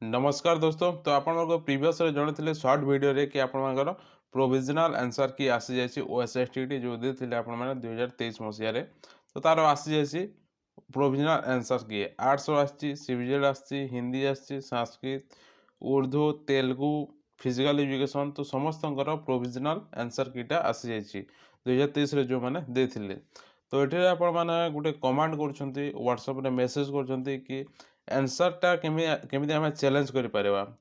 नमस्कार दोस्तों। तो आपण प्रीवियस जड़े सर्ट वीडियो रे कि आपर प्रोविजनल आंसर की आसी जाइए ओएसएसटी जो देते आपण मैंने 2023 मसीह तो तार आसी जाइए प्रोविजनल आंसर किए arts CBZ Hindi Sanskrit Urdu Telugu physical education तो समस्त प्रोविजनल आंसर कीटा आसी जाइए 2023 जो मैंने देते तो ये आपण मैंने गोटे कमांड कर मेसेज कर आंसरटा केमी आम चैलेंज कर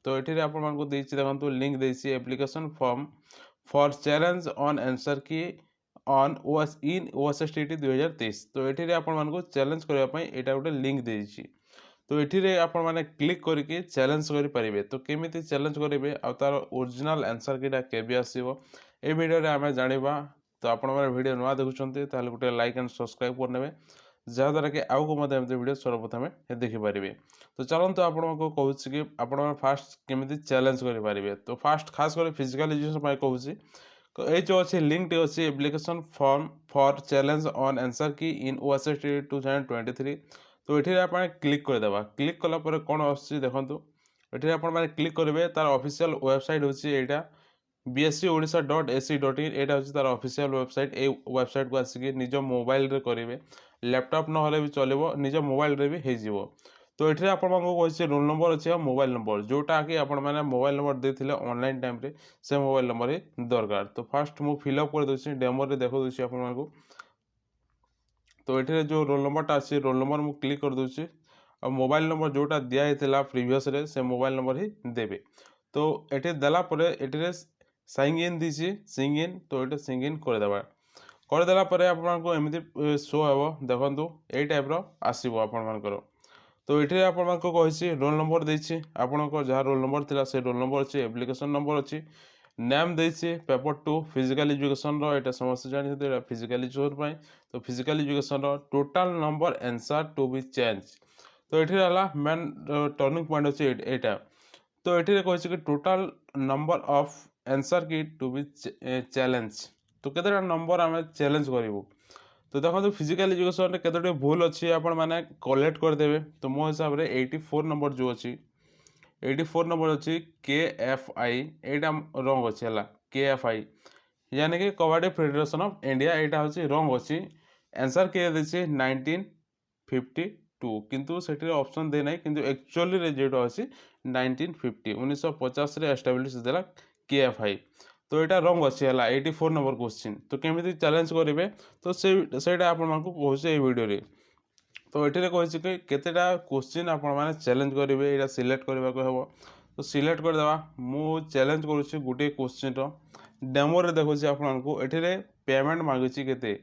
तो ये आपको देखो लिंक देसी application form for challenge on answer की ऑन ओएस इन ओएसएसटी 2023 तो ये आपको चैलेंज करने यहाँ गोटे लिंक देती तो ये आपण मैंने क्लिक करके चैलेंज करेंगे तो केमी चैलेंज करेंगे आ तार ओरिजिनल आंसर कीटा केबी आसो ये वीडियो आम जाना तो आपण मैंने वीडियो नुआ देखुं गोटे लाइक एंड सब्सक्राइब करने जहाँद्वारा कि आगे वीडियो सर्वप्रथम देखिपारे तो चलते आपको कहूँ कि आप फास्ट केमी चैलेंज करेंगे तो फास्ट खास कर फिजिकल एजुकेशन कहूँ तो ये जो अच्छे लिंक टे अच्छी application form for challenge on answer की इन ओएसएसटी 2023 तो ये आप क्लिक करदे क्लिक कलापर कौन आसूँ देखो ये आप क्लिक करेंगे तार ऑफिशियल वेबसाइट होता bscodisha.ac.in यहाँ हूँ तार ऑफिशियल वेबसाइट ए वेबसाइट को आसिक निज मोबाइल रे करेंगे लैपटॉप ना भी चलो निज मोबाइल रे भी हो तो ये आपको रोल नंबर अच्छे और मोबाइल नंबर जोटा कि आप मोबाइल नंबर देते ऑनलाइन टाइम रे से मोबाइल नंबर ही दरकार तो फास्ट मुझे फिलअप कर दूसरी डेमो रे देखो दूसरी आपको तो ये जो रोल नंबरटा अच्छे रोल नंबर मुझे क्लिक कर दूसरी और मोबाइल नंबर जोटा दिखाई प्रीवियस रे से मोबाइल नंबर ही देवे तो ये देलापर ये साइन इन दीची सिंग इन तो ये सिंग इन करदेवा करदेला आपको एमती शो हे देखो यही टाइप आसो आपर तो ये आपको कही रोल नंबर देती आपंकर जहाँ रोल नंबर था से रोल नंबर अच्छी एप्लिकेशन नंबर अच्छी नेम देती पेपर 2 फिजिकल एजुकेशन रो समस्त जानते फिजिकल एजुकेशन तो physical education total number answer to be change तो ये मेन टर्निंग पॉइंट अच्छे यहाँ तो ये कही कि टोटाल नंबर ऑफ आंसर की टू बी चैलेंज तो केतटा नंबर आम चैलेंज करूँ तो देखो फिजिकल एजुकेशन केतोटी भूल अच्छी आपण मैंने कलेक्ट करदे तो मो हिसाब से 84 नंबर जो अच्छी 84 नंबर अच्छी KFI यहाँ रंग अच्छी है KFI यानी कि कबाडी फेडरेशन ऑफ इंडिया यहाँ हूँ रंग अच्छी आंसर किए देती 1952 किंतु से ऑप्शन दे ना कि एक्चुअली जो अच्छी 1950 1950 एस्टाब्लिश देला KFI तो यहाँ रंग अच्छी है 84 नंबर क्वेश्चन तो केमी चैलेंज करेंगे तो से आपको कहूँ ये वीडियो तो ये कही कि केतेटा क्वेश्चन आपने चैलेंज करेंगे यहाँ सिलेक्ट करने को हम तो सिलेक्ट करदे मु चैलेंज करुच्ची गोटे क्वेश्चन डेमो रे देखुची आपको ये पेमेंट मांगी के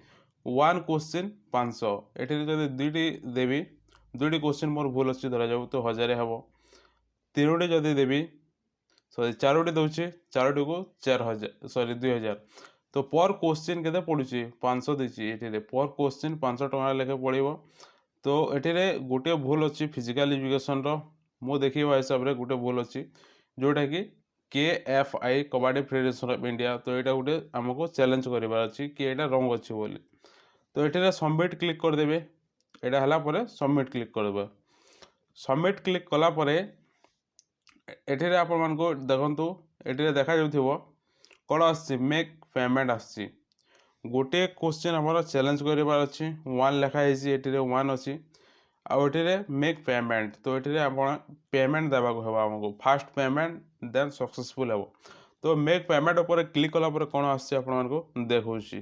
1 क्वेश्चन 500 ये जब दुईटी देवी दुईटी क्वेश्चन मोर भूल अच्छी धरा जाऊ तो 1000 हम तीनोटी जदि देवी सॉरी चारोटी दूसरी चारोटी को 4000 सॉरी 2000 तो पर क्वेश्चन के पड़ुची 500 देती ये पर क्वेश्चन 500 टका लेखे पड़ो तो ये गोटे भूल अच्छी फिजिकल एजुकेशन मु देखा हिसाब से गोटे भूल अच्छी जोटा कि KFI कबाडी फेडरेशन ऑफ इंडिया तो यहाँ गोटे आमको चैलेंज करार अच्छी कि यहाँ रंग अच्छी बोली तो ये सबमिट क्लिक करदे यहाँ है सबमिट क्लिक करदे सबमिट क्लिक कलापर ये आपको देखु ये देखा जाऊ कौन आमेक पेमेंट आसी गोटे क्वेश्चन आम चैलेंज करार अच्छी 1 लिखाई ये 1 अच्छी आउट मेक पेमेंट तो ये आप पेमेंट देवाक हमको फास्ट पेमेंट देन सक्सेसफुल हे तो मेक पेमेंट उपर क्लिक कलापर कौन आपको देखा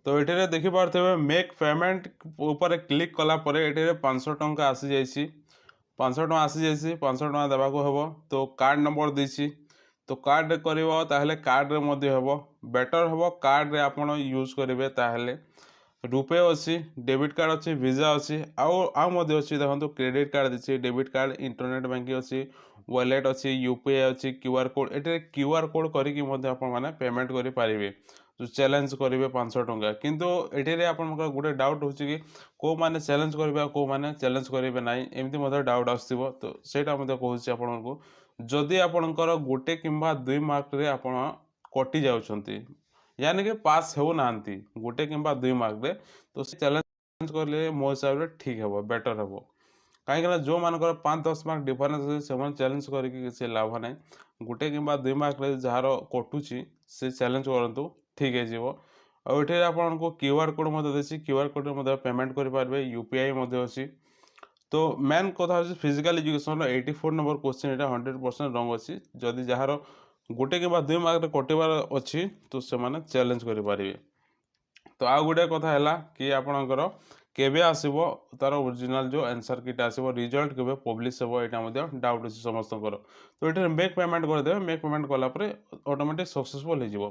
तो ये देखिपे मेक पेमेंट उपर क्लिक कलापर ये 500 टंका आसी जाइए 500 टंका आसी जाइए 500 टंका देवाक हम तो कार्ड नंबर देसी तो कार्ड कर कार्ड रे हम बेटर हम कार्ड रे आप यूज करेंगे ताहले रुपे अच्छी डेबिट कार्ड अच्छी वीजा अच्छी अच्छी देखो क्रेडिट कार्ड देती डेबिट कार्ड इंटरनेट बैंकिंग अच्छी वॉलेट अच्छी यूपीआई अच्छी क्यूआर कोड ये क्यूआर कोड करके पेमेंट करेंगे जो चैलेंज करेंगे 500 टंका किंतु ये आप गोटे डाउट हो कौ मैंने चैलेंज करेंगे कौ मैंने चैलेंज करेंगे ना एमती डाउट आसो तो सहीटा कहूँ आपको जदि आपणकर गोटे किंबा 2 मार्क रे आपण कटि जाउछंती यानी कि पास हो ना गोटे किंबा 2 मार्क रे तो से चैलेंज करले मो हिसाब रे ठीक हे बेटर हे कहीं जो मानकर 5-10 मार्क डिफरेन्स अच्छे से चैलेंज करके किसी लाभ ना गोटे कि 2 मार्क जार कटुची से चैलेंज करूँ ठीक है। और ये आपको क्यूआर कोड देसी क्यूआर कोड पेमेंट करेंगे यूपीआई अच्छी। तो मेन कथा हूँ फिजिकल एजुकेशन 84 नंबर क्वेश्चन यहाँ 100% रंग अच्छी जदि जार गोटे कि 2 मार्क कटवार अच्छी तो से चैलेंज करेंगे। तो आउ गोटे कथा है कि आपणकर केबे आसीबो तार ओरिजिनल जो आंसर किट आसीबो रिजल्ट केबे पब्लिश हेबो एटा मध्ये डाउट अछि समस्तकर। तो एटा मेक पेमेंट कर देबे मेक पेमेंट कला परे ऑटोमेटिक सक्सेसफुल हे जिवो।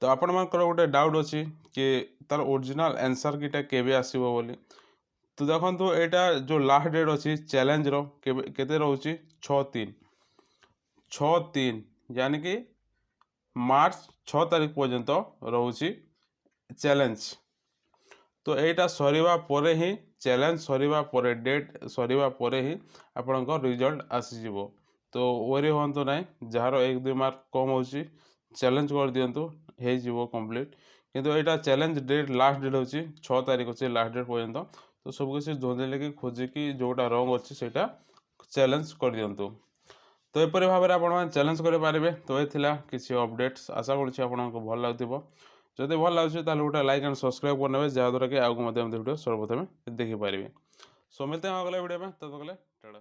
तो आपण मानकर गोटे डाउट अछि कि तार ओरिजिनल आंसर किटा केबे आसीबो बोली। तो देखंतु एटा जो लास्ट डेट अछि चैलेंज रो केते रहउछि 6/3 यानी कि मार्च 6 तारिख पर्यंत रहउछि चैलेंज। तो यहाँ सरीवा परे ही चैलेंज सरीवा परे डेट सरीवा परे ही आपणक रिजल्ट आसीजिवो। तो वरी हूँ ना जार 1-2 मार्क कम होची चैलेंज कर दिंतु हो कंप्लीट किंतु यहाँ चैलेंज डेट लास्ट डेट होची 6 तारिख अच्छे लास्ट डेट पर्यंत। तो सब किसी धोंदेले खोजिकी जोटा रंग अच्छी से चैलेंज कर दिंतु। तो यहपरी भाव में आप चैलेंज करेंगे। तो ये किसी अपडेट्स आशा करुँच आपको भल लगे जदि भल लगे गोटे लाइक एंड सब्सक्राइब करने जहाँद्वारा कि आगे वीडियो सर्वप्रथमें देखिपारे। सो मिलते हैं अगले वीडियो में तब तक टाटा।